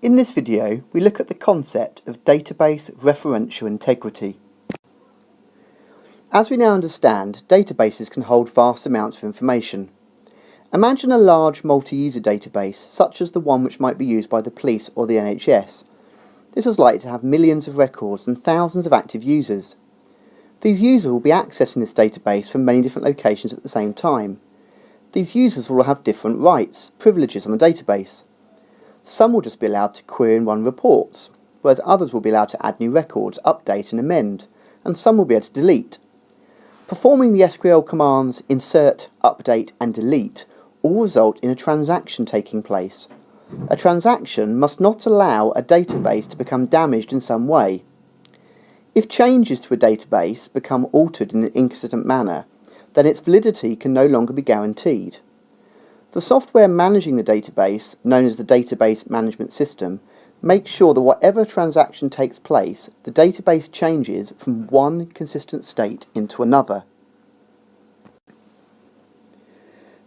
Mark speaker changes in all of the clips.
Speaker 1: In this video, we look at the concept of database referential integrity. As we now understand, databases can hold vast amounts of information. Imagine a large multi-user database, such as the one which might be used by the police or the NHS. This is likely to have millions of records and thousands of active users. These users will be accessing this database from many different locations at the same time. These users will have different rights, privileges on the database. Some will just be allowed to query and run reports, whereas others will be allowed to add new records, update and amend, and some will be able to delete. Performing the SQL commands insert, update and delete all result in a transaction taking place. A transaction must not allow a database to become damaged in some way. If changes to a database become altered in an inconsistent manner, then its validity can no longer be guaranteed. The software managing the database, known as the database management system, makes sure that whatever transaction takes place, the database changes from one consistent state into another.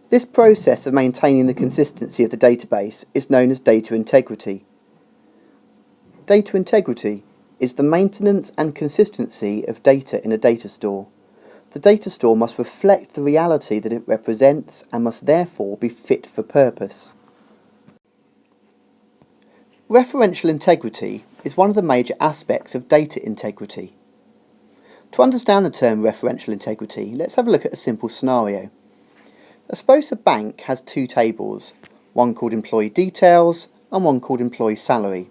Speaker 1: This process of maintaining the consistency of the database is known as data integrity. Data integrity is the maintenance and consistency of data in a data store. The data store must reflect the reality that it represents and must therefore be fit for purpose. Referential integrity is one of the major aspects of data integrity. To understand the term referential integrity, let's have a look at a simple scenario. Suppose a bank has two tables, one called employee details and one called employee salary.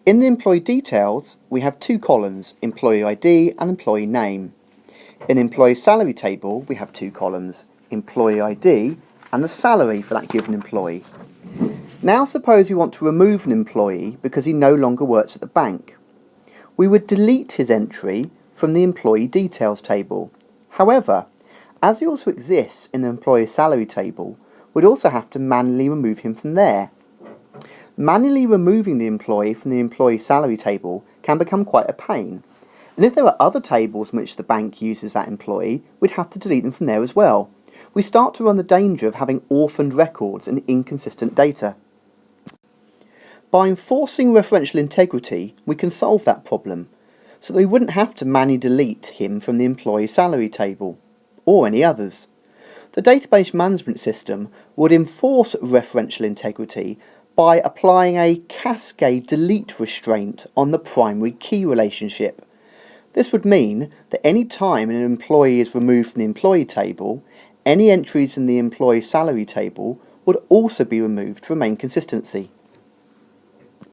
Speaker 1: In the employee details, we have two columns, employee ID and employee name. In the employee salary table, we have two columns, employee ID and the salary for that given employee. Now suppose we want to remove an employee because he no longer works at the bank. We would delete his entry from the employee details table. However, as he also exists in the employee salary table, we'd also have to manually remove him from there. Manually removing the employee from the employee salary table can become quite a pain. And if there are other tables in which the bank uses that employee, we'd have to delete them from there as well. We start to run the danger of having orphaned records and inconsistent data. By enforcing referential integrity, we can solve that problem, so that we wouldn't have to manually delete him from the employee salary table, or any others. The database management system would enforce referential integrity by applying a cascade delete restraint on the primary key relationship. This would mean that any time an employee is removed from the employee table, any entries in the employee salary table would also be removed to remain consistency.